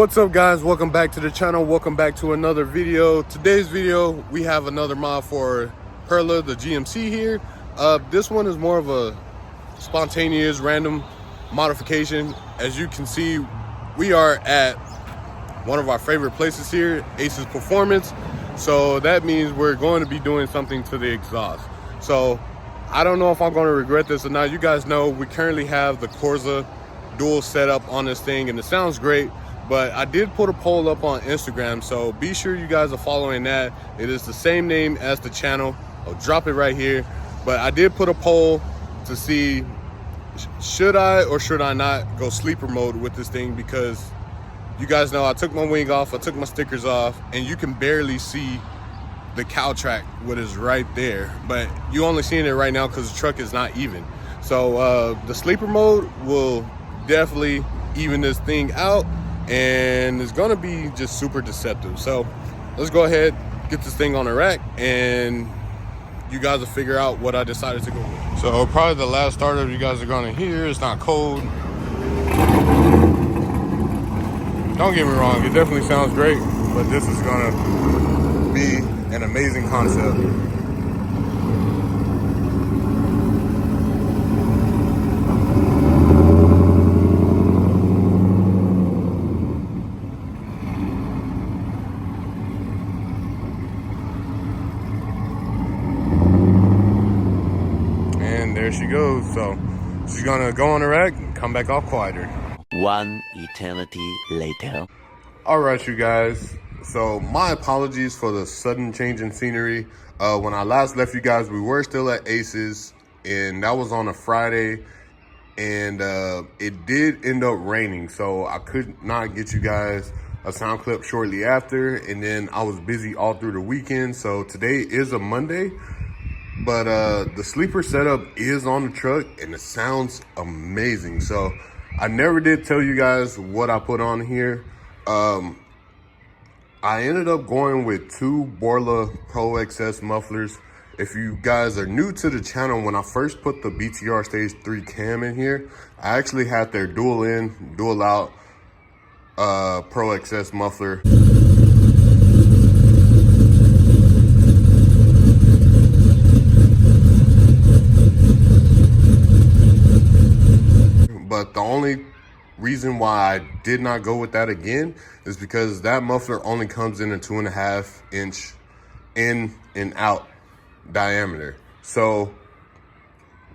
What's up, guys? Welcome back to the channel. Welcome back to another video. Today's video, we have another mod for Perla, the GMC here. This one is more of a spontaneous, random modification. As you can see, we are at one of our favorite places here, Ace's Performance. So that means we're going to be doing something to the exhaust. So I don't know if I'm going to regret this or not. You guys know we currently have the Corsa dual setup on this thing, and it sounds great. But I did put a poll up on Instagram, so be sure you guys are following that. It is the same name as the channel. I'll drop it right here. But I did put a poll to see, should I or should I not go sleeper mode with this thing, because you guys know I took my wing off, I took my stickers off, and you can barely see the cow track, what is right there. But you only seeing it right now because the truck is not even. So the sleeper mode will definitely even this thing out, and it's gonna be just super deceptive. So let's go ahead, get this thing on the rack, and you guys will figure out what I decided to go with. So probably the last startup you guys are gonna hear, it's not cold. Don't get me wrong, it definitely sounds great, but this is gonna be an amazing concept. There she goes. So she's gonna go on the rack and come back off quieter. One eternity later. All right, you guys, so my apologies for the sudden change in scenery. When I last left you guys, we were still at Ace's, and that was on a Friday, and it did end up raining, so I could not get you guys a sound clip shortly after, and then I was busy all through the weekend. So today is a Monday. But the sleeper setup is on the truck, and it sounds amazing. So I never did tell you guys what I put on here. I ended up going with two Borla Pro XS mufflers. If you guys are new to the channel, when I first put the BTR Stage 3 cam in here, I actually had their dual in, dual out Pro XS muffler. But the only reason why I did not go with that again is because that muffler only comes in a 2.5 inch in and out diameter. So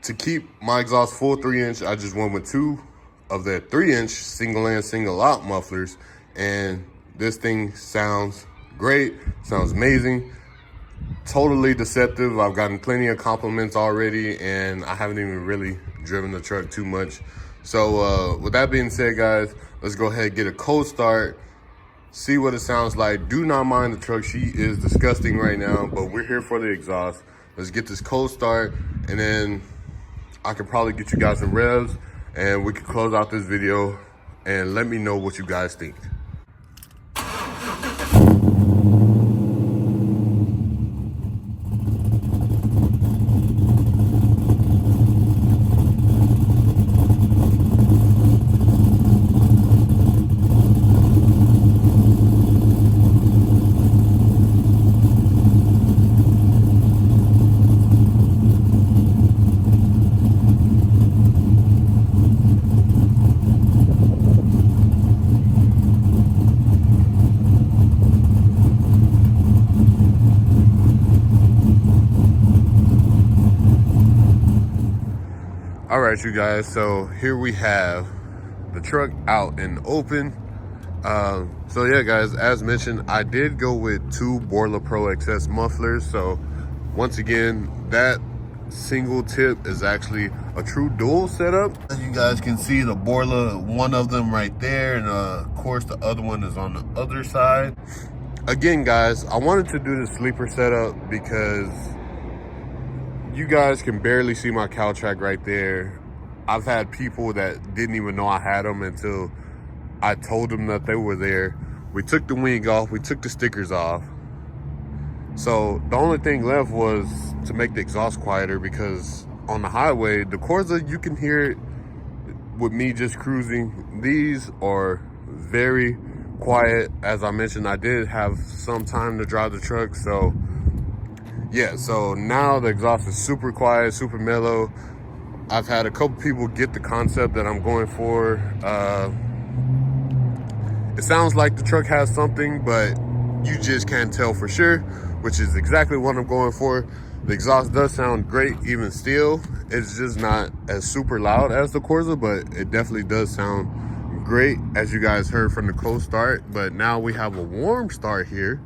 to keep my exhaust full 3 inch, I just went with two of the 3 inch single in, single out mufflers. And this thing sounds great, sounds amazing, totally deceptive. I've gotten plenty of compliments already, and I haven't even really driven the truck too much. So with that being said, guys, let's go ahead and get a cold start, see what it sounds like. Do not mind the truck, she is disgusting right now, but we're here for the exhaust. Let's get this cold start, and then I can probably get you guys some revs, and we can close out this video, and let me know what you guys think. All right, you guys, so here we have the truck out and open. So yeah, guys, as mentioned, I did go with two Borla Pro XS mufflers. So once again, that single tip is actually a true dual setup. As you guys can see, the Borla, one of them right there, and of course the other one is on the other side. Again, guys, I wanted to do the sleeper setup because you guys can barely see my cow track right there. I've had people that didn't even know I had them until I told them that they were there. We took the wing off, we took the stickers off. So the only thing left was to make the exhaust quieter, because on the highway, the Corsa, you can hear it with me just cruising. These are very, quiet. As I mentioned, I did have some time to drive the truck, so yeah, so now the exhaust is super quiet, super mellow. I've had a couple people get the concept that I'm going for. It sounds like the truck has something, but you just can't tell for sure, which is exactly what I'm going for. The exhaust does sound great even still. It's just not as super loud as the Corsa, but it definitely does sound great, as you guys heard from the cold start. But now we have a warm start here.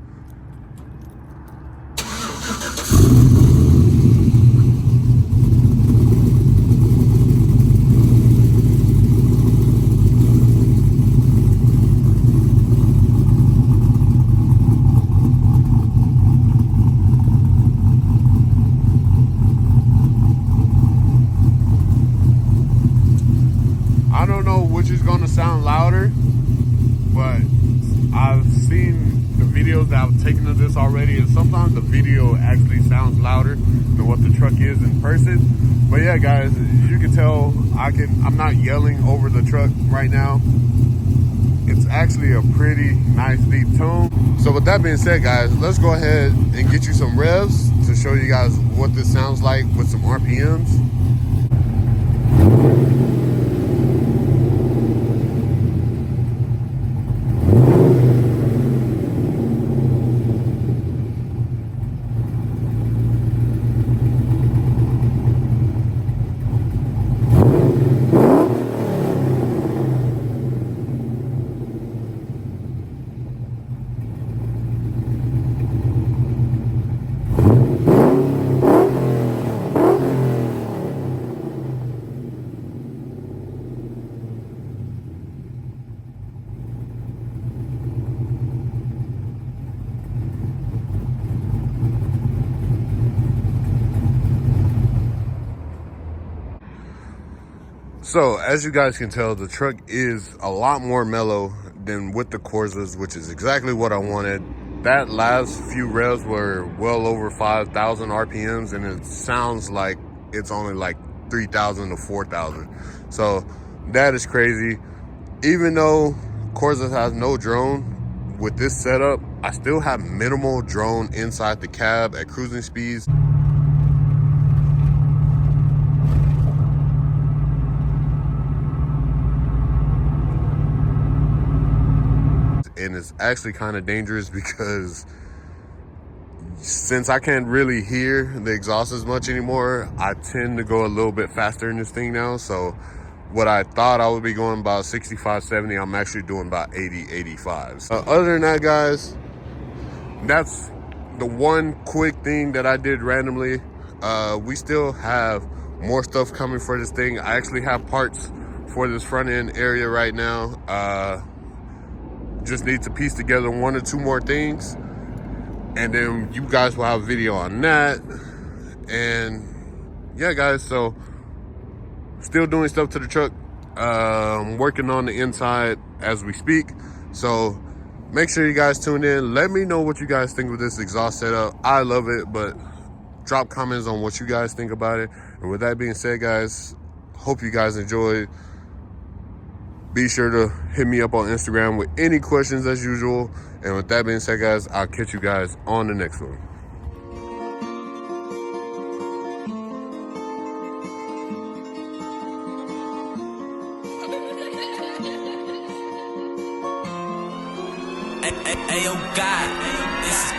I don't know which is going to sound louder, but I've seen the videos that I've taken of this already, and sometimes the video actually sounds louder than what the truck is in person. But yeah, guys, as you can tell, I'm not yelling over the truck right now. It's actually a pretty nice deep tone. So with that being said, guys, let's go ahead and get you some revs to show you guys what this sounds like with some RPMs. So as you guys can tell, the truck is a lot more mellow than with the Corsas, which is exactly what I wanted. That last few revs were well over 5,000 RPMs, and it sounds like it's only like 3,000 to 4,000. So that is crazy. Even though Corsa has no drone, with this setup, I still have minimal drone inside the cab at cruising speeds. And it's actually kind of dangerous because since I can't really hear the exhaust as much anymore, I tend to go a little bit faster in this thing now. So what I thought I would be going about 65, 70, I'm actually doing about 80, 85. Other than that, guys, that's the one quick thing that I did randomly. We still have more stuff coming for this thing. I actually have parts for this front end area right now. Just need to piece together 1 or 2 more things, and then you guys will have a video on that. And yeah, guys, so still doing stuff to the truck. Working on the inside as we speak. So make sure you guys tune in. Let me know what you guys think of this exhaust setup. I love it, but drop comments on what you guys think about it. And with that being said, guys, hope you guys enjoyed. Be sure to hit me up on Instagram with any questions as usual. And with that being said, guys, I'll catch you guys on the next one. Ayo, God, this is